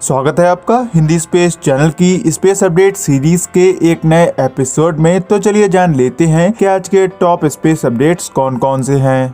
स्वागत है आपका हिंदी स्पेस चैनल की स्पेस अपडेट सीरीज के एक नए एपिसोड में। तो चलिए जान लेते हैं कि आज के टॉप स्पेस अपडेट्स कौन कौन से हैं।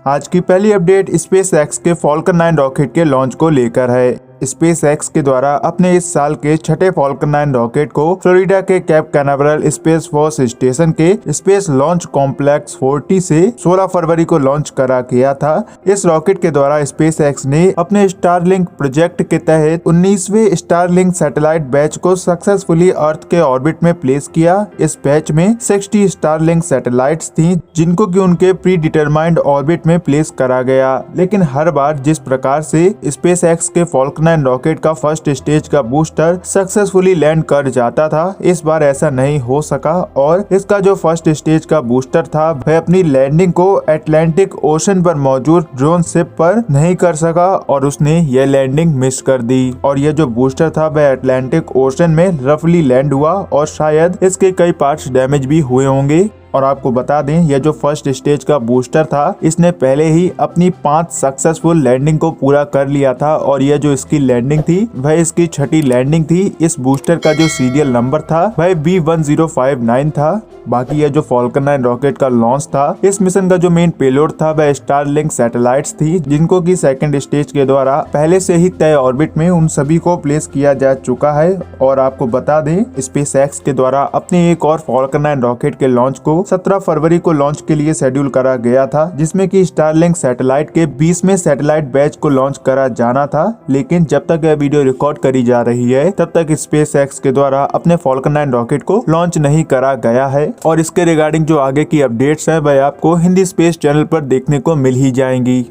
आज की पहली अपडेट स्पेस एक्स के फॉल्कन 9 रॉकेट के लॉन्च को लेकर है। स्पेस एक्स के द्वारा अपने इस साल के छठे फॉल्कन 9 रॉकेट को फ्लोरिडा के cap Canaveral space force station के स्पेस लॉन्च कॉम्प्लेक्स 40 से 16 फरवरी को लॉन्च करा गया था। इस रॉकेट के द्वारा स्पेस एक्स ने अपने स्टारलिंक प्रोजेक्ट के तहत 19वें स्टारलिंक सैटेलाइट बैच को सक्सेसफुली अर्थ के ऑर्बिट में प्लेस किया। इस बैच में 60 स्टारलिंक सैटेलाइट्स थी जिनको कि उनके प्री डिटरमाइंड ऑर्बिट में प्लेस करा गया। लेकिन हर बार जिस प्रकार से स्पेस एक्स के फॉल्कन 9 रॉकेट का फर्स्ट स्टेज का बूस्टर सक्सेसफुली लैंड कर जाता था, इस बार ऐसा नहीं हो सका और इसका जो फर्स्ट स्टेज का बूस्टर था वह अपनी लैंडिंग को अटलांटिक ओशन पर मौजूद ड्रोन शिप पर नहीं कर सका और उसने यह लैंडिंग मिस कर दी। और यह जो बूस्टर था वह अटलांटिक ओशन में रफली लैंड हुआ और शायद इसके कई पार्ट्स डैमेज भी हुए होंगे। और आपको बता दें यह जो फर्स्ट स्टेज का बूस्टर था इसने पहले ही अपनी 5 सक्सेसफुल लैंडिंग को पूरा कर लिया था और यह जो इसकी लैंडिंग थी वह इसकी छठी लैंडिंग थी। इस बूस्टर का जो सीरियल नंबर था वह B1059 था। बाकी यह जो फॉल्कन 9 रॉकेट का लॉन्च था, इस मिशन का जो मेन पेलोड था वह स्टारलिंक सैटेलाइट्स थी जिनको की सेकंड स्टेज के द्वारा पहले से ही तय ऑर्बिट में उन सभी को प्लेस किया जा चुका है। और आपको बता दें स्पेस एक्स के द्वारा अपने एक और फॉल्कन 9 रॉकेट के लॉन्च को 17 फरवरी को लॉन्च के लिए शेड्यूल करा गया था, जिसमें कि स्टारलिंक सैटेलाइट के 20वें सैटेलाइट बैच को लॉन्च करा जाना था। लेकिन जब तक यह वीडियो रिकॉर्ड करी जा रही है तब तक स्पेस एक्स के द्वारा अपने फॉल्कन 9 रॉकेट को लॉन्च नहीं करा गया है। और इसके रिगार्डिंग जो आगे की अपडेट्स हैं वह आपको हिंदी स्पेस चैनल पर देखने को मिल ही जाएंगी।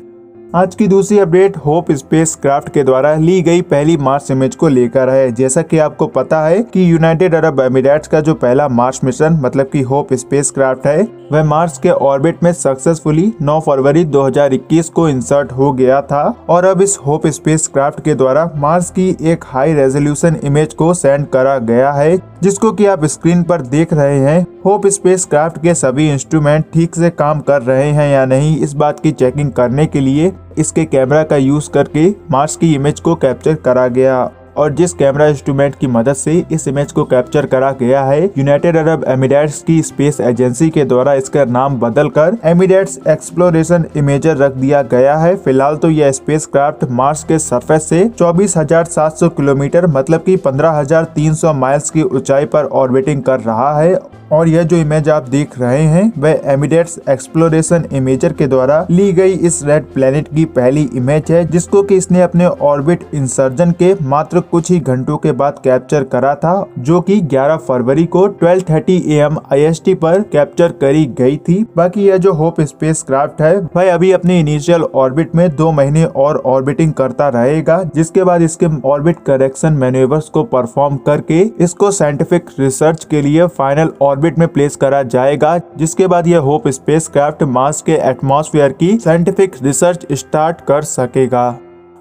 आज की दूसरी अपडेट होप स्पेस क्राफ्ट के द्वारा ली गई पहली मार्स इमेज को लेकर है। जैसा कि आपको पता है कि यूनाइटेड अरब एमिरेट्स का जो पहला मार्स मिशन मतलब कि होप स्पेस क्राफ्ट है वह मार्स के ऑर्बिट में सक्सेसफुली 9 फरवरी 2021 को इंसर्ट हो गया था। और अब इस होप स्पेस क्राफ्ट के द्वारा मार्स की एक हाई रेजोल्यूशन इमेज को सेंड करा गया है, जिसको कि आप स्क्रीन पर देख रहे हैं। होप स्पेस क्राफ्ट के सभी इंस्ट्रूमेंट ठीक से काम कर रहे हैं या नहीं, इस बात की चेकिंग करने के लिए इसके कैमरा का यूज करके मार्स की इमेज को कैप्चर करा गया। और जिस कैमरा इंस्ट्रूमेंट की मदद से इस इमेज को कैप्चर करा गया है, यूनाइटेड अरब एमिरेट्स की स्पेस एजेंसी के द्वारा इसका नाम बदलकर एमिरेट्स एक्सप्लोरेशन इमेजर रख दिया गया है। फिलहाल तो यह स्पेस क्राफ्ट मार्स के सरफेस से 24,700 किलोमीटर मतलब कि 15,300 माइल्स की ऊंचाई पर ऑर्बिटिंग कर रहा है। और यह जो इमेज आप देख रहे हैं वह एमिरेट्स एक्सप्लोरेशन इमेजर के द्वारा ली गई इस रेड प्लेनेट की पहली इमेज है, जिसको कि इसने अपने ऑर्बिट इंसर्जन के मात्र कुछ ही घंटों के बाद कैप्चर करा था, जो कि 11 फरवरी को 12:30 AM IST पर कैप्चर करी गई थी। बाकी यह जो होप स्पेस क्राफ्ट है वह अभी अपने इनिशियल ऑर्बिट में 2 महीने और ऑर्बिटिंग करता रहेगा, जिसके बाद इसके ऑर्बिट करेक्शन मैन्यूवर्स को परफॉर्म करके इसको साइंटिफिक रिसर्च के लिए फाइनल ऑर्बिट में प्लेस करा जाएगा, जिसके बाद यह होप स्पेस क्राफ्ट मार्स के एटमॉस्फेयर की साइंटिफिक रिसर्च स्टार्ट कर सकेगा।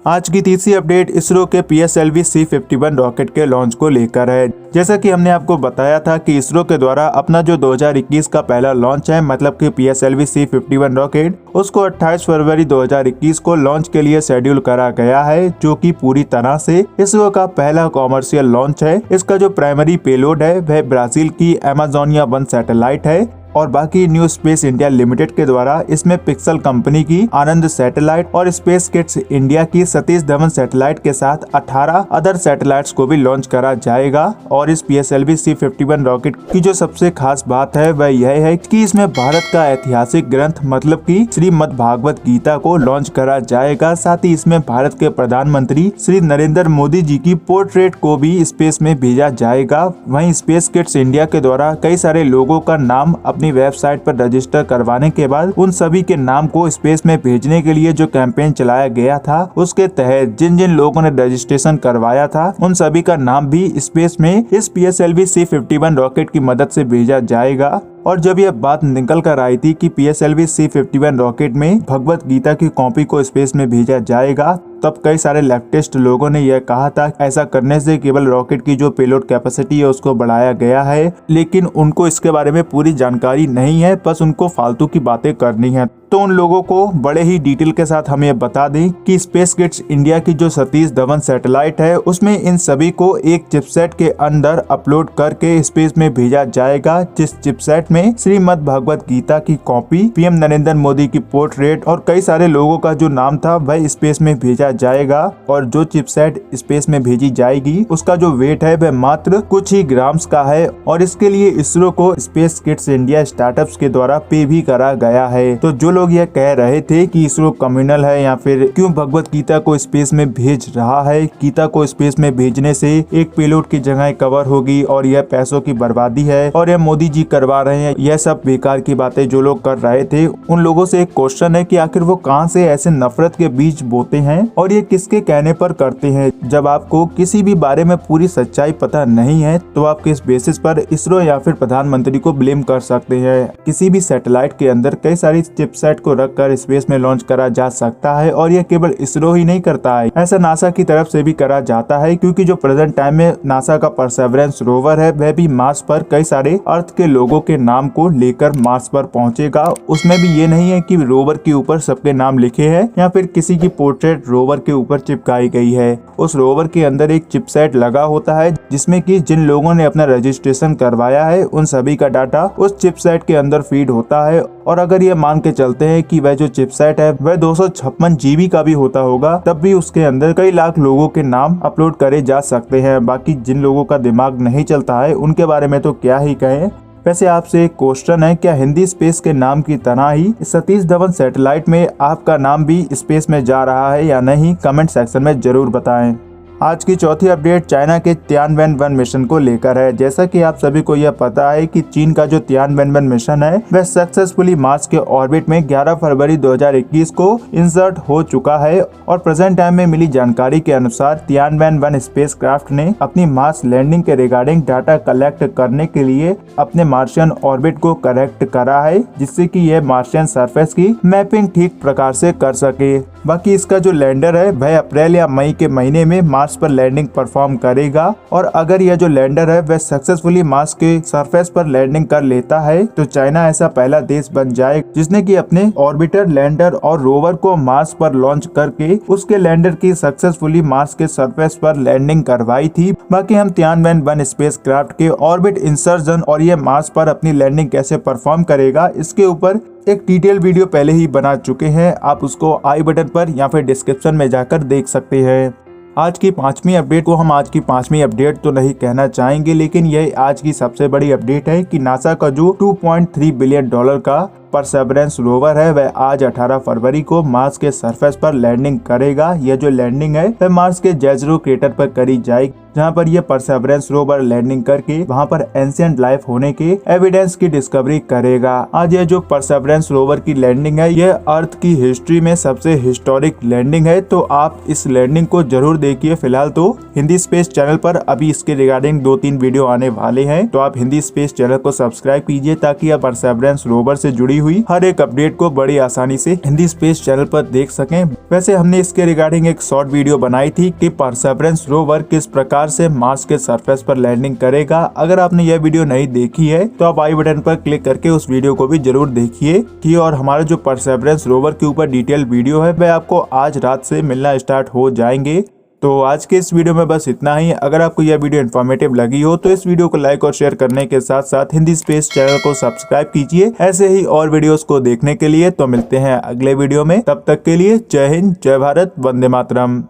आज की तीसरी अपडेट इसरो के PSLV C51 रॉकेट के लॉन्च को लेकर है। जैसा कि हमने आपको बताया था कि इसरो के द्वारा अपना जो 2021 का पहला लॉन्च है मतलब कि PSLV C51 रॉकेट, उसको 28 फरवरी 2021 को लॉन्च के लिए शेड्यूल करा गया है, जो कि पूरी तरह से इसरो का पहला कॉमर्शियल लॉन्च है। इसका जो प्राइमरी पेलोड है वह ब्राजील की अमेजोनिया 1 सैटेलाइट है। और बाकी न्यू स्पेस इंडिया लिमिटेड के द्वारा इसमें पिक्सल कंपनी की आनंद सैटेलाइट और स्पेस किड्स इंडिया की सतीश धवन सैटेलाइट के साथ 18 अदर सैटेलाइट्स को भी लॉन्च करा जाएगा। और इस PSLV C51 रॉकेट की जो सबसे खास बात है वह यह है कि इसमें भारत का ऐतिहासिक ग्रंथ मतलब कि श्रीमद् भागवत गीता को लॉन्च करा जाएगा। साथ ही इसमें भारत के प्रधानमंत्री श्री नरेंद्र मोदी जी की पोर्ट्रेट को भी स्पेस में भेजा जाएगा। वहीं स्पेस किड्स इंडिया के द्वारा कई सारे लोगों का नाम अपनी वेबसाइट पर रजिस्टर करवाने के बाद उन सभी के नाम को स्पेस में भेजने के लिए जो कैंपेन चलाया गया था, उसके तहत जिन जिन लोगों ने रजिस्ट्रेशन करवाया था उन सभी का नाम भी स्पेस में इस PSLV C51 रॉकेट की मदद से भेजा जाएगा। और जब यह बात निकल कर आई थी कि PSLV C51 रॉकेट में भगवत गीता की कॉपी को स्पेस में भेजा जाएगा, तब कई सारे लेफ्टिस्ट लोगों ने यह कहा था ऐसा करने से केवल रॉकेट की जो पेलोड कैपेसिटी है उसको बढ़ाया गया है, लेकिन उनको इसके बारे में पूरी जानकारी नहीं है, बस उनको फालतू की बातें करनी है। तो उन लोगों को बड़े ही डिटेल के साथ हम ये बता दें कि स्पेस किड्स इंडिया की जो सतीश धवन सैटेलाइट है उसमें इन सभी को एक चिपसेट के अंदर अपलोड करके स्पेस में भेजा जाएगा, जिस चिपसेट में श्रीमद् भगवत गीता की कॉपी, पीएम नरेंद्र मोदी की पोर्ट्रेट और कई सारे लोगों का जो नाम था वह स्पेस में भेजा जाएगा। और जो चिपसेट स्पेस में भेजी जाएगी उसका जो वेट है वह मात्र कुछ ही ग्राम्स का है और इसके लिए इसरो को स्पेस किड्स इंडिया स्टार्टअप्स के द्वारा पे भी करा गया है। तो जो लोग यह कह रहे थे कि इसरो कम्युनल है या फिर क्यों भगवत गीता को स्पेस में भेज रहा है, गीता को स्पेस में भेजने से एक पेलोड की जगह कवर होगी और यह पैसों की बर्बादी है और यह मोदी जी करवा रहे हैं, यह सब बेकार की बातें जो लोग कर रहे थे उन लोगों से एक क्वेश्चन है कि आखिर वो कहां से ऐसे नफरत के बीज बोते हैं और ये किसके कहने पर करते हैं। जब आपको किसी भी बारे में पूरी सच्चाई पता नहीं है तो आप किस बेसिस पर इसरो या फिर प्रधानमंत्री को ब्लेम कर सकते हैं। किसी भी सैटेलाइट के अंदर कई सारी चिपसेट को रखकर स्पेस में लॉन्च करा जा सकता है और यह केवल इसरो ही नहीं करता है, ऐसा नासा की तरफ से भी करा जाता है, क्योंकि जो प्रेजेंट टाइम में नासा का परसेवरेंस रोवर है वह भी मार्स पर कई सारे अर्थ के लोगों के नाम को लेकर मार्स पर पहुंचेगा। उसमें भी ये नहीं है कि रोवर के ऊपर सबके नाम लिखे हैं या फिर किसी की पोर्ट्रेट रोवर के ऊपर चिपकाई गई है। उस रोवर के अंदर एक चिपसेट लगा होता है जिसमें कि जिन लोगों ने अपना रजिस्ट्रेशन करवाया है उन सभी का डाटा उस चिपसेट के अंदर फीड होता है। और अगर ये मान के चलते हैं कि वह जो चिपसेट है वह 256 GB का भी होता होगा, तब भी उसके अंदर कई लाख लोगों के नाम अपलोड करे जा सकते हैं। बाकी जिन लोगों का दिमाग नहीं चलता है उनके बारे में तो क्या ही कहें। वैसे आपसे एक क्वेश्चन है, क्या हिंदी स्पेस के नाम की तरह ही सतीश धवन सैटेलाइट में आपका नाम भी स्पेस में जा रहा है या नहीं? कमेंट सेक्शन में जरूर बताएं। आज की चौथी अपडेट चाइना के तियानवेन-1 मिशन को लेकर है। जैसा कि आप सभी को यह पता है कि चीन का जो तियानवेन-1 मिशन है वह सक्सेसफुली मार्स के ऑर्बिट में 11 फरवरी 2021 को इंसर्ट हो चुका है और प्रेजेंट टाइम में मिली जानकारी के अनुसार तियानवेन-1 स्पेसक्राफ्ट ने अपनी मार्स लैंडिंग के रिगार्डिंग डाटा कलेक्ट करने के लिए अपने मार्शियन ऑर्बिट को करेक्ट करा है, जिससे कि यह मार्शियन सरफेस की मैपिंग ठीक प्रकार से कर सके। बाकी इसका जो लैंडर है वह अप्रैल या मई के महीने में मार्स पर लैंडिंग परफॉर्म करेगा और अगर यह जो लैंडर है वह सक्सेसफुली मार्स के सरफेस पर लैंडिंग कर लेता है तो चाइना ऐसा पहला देश बन जाए जिसने कि अपने ऑर्बिटर, लैंडर और रोवर को मार्स पर लॉन्च करके उसके लैंडर की सक्सेसफुली मार्स के सरफेस पर लैंडिंग करवाई थी। बाकी हम तियानवेन-1 स्पेसक्राफ्ट के ऑर्बिट इंसर्जन और ये मार्स पर अपनी लैंडिंग कैसे परफॉर्म करेगा इसके ऊपर एक डिटेल वीडियो पहले ही बना चुके हैं, आप उसको आई बटन पर या फिर डिस्क्रिप्शन में जाकर देख सकते हैं। आज की पांचवी अपडेट को हम आज की पांचवी अपडेट तो नहीं कहना चाहेंगे, लेकिन यह आज की सबसे बड़ी अपडेट है कि नासा का जो $2.3 बिलियन का परसेवरेंस रोवर है वह आज 18 फरवरी को मार्स के सरफेस पर लैंडिंग करेगा। यह जो लैंडिंग है वह मार्स के जेजरो क्रेटर पर करी जाएगी, जहां पर यह परसेवरेंस रोवर लैंडिंग करके वहां पर एंशिएंट लाइफ होने के एविडेंस की डिस्कवरी करेगा। आज यह जो परसेवरेंस रोवर की लैंडिंग है यह अर्थ की हिस्ट्री में सबसे हिस्टोरिक लैंडिंग है, तो आप इस लैंडिंग को जरूर देखिए। फिलहाल तो हिंदी स्पेस चैनल पर अभी इसके रिगार्डिंग 2-3 वीडियो आने वाले हैं, तो आप हिंदी स्पेस चैनल को सब्सक्राइब कीजिए ताकि आप परसेवरेंस रोवर से जुड़ी हुई हर एक अपडेट को बड़ी आसानी से हिंदी स्पेस चैनल पर देख सकें। वैसे हमने इसके रिगार्डिंग एक शॉर्ट वीडियो बनाई थी कि परसेवरेंस रोवर किस प्रकार से मार्स के सरफेस पर लैंडिंग करेगा। अगर आपने यह वीडियो नहीं देखी है तो आप आई बटन पर क्लिक करके उस वीडियो को भी जरूर देखिए कि और हमारे जो परसेवरेंस रोवर के ऊपर डिटेल वीडियो है वह आपको आज रात से मिलना स्टार्ट हो जाएंगे। तो आज के इस वीडियो में बस इतना ही। अगर आपको यह वीडियो इन्फॉर्मेटिव लगी हो तो इस वीडियो को लाइक और शेयर करने के साथ साथ हिंदी स्पेस चैनल को सब्सक्राइब कीजिए ऐसे ही और वीडियोस को देखने के लिए। तो मिलते हैं अगले वीडियो में, तब तक के लिए जय हिंद, जय भारत, वंदे मातरम।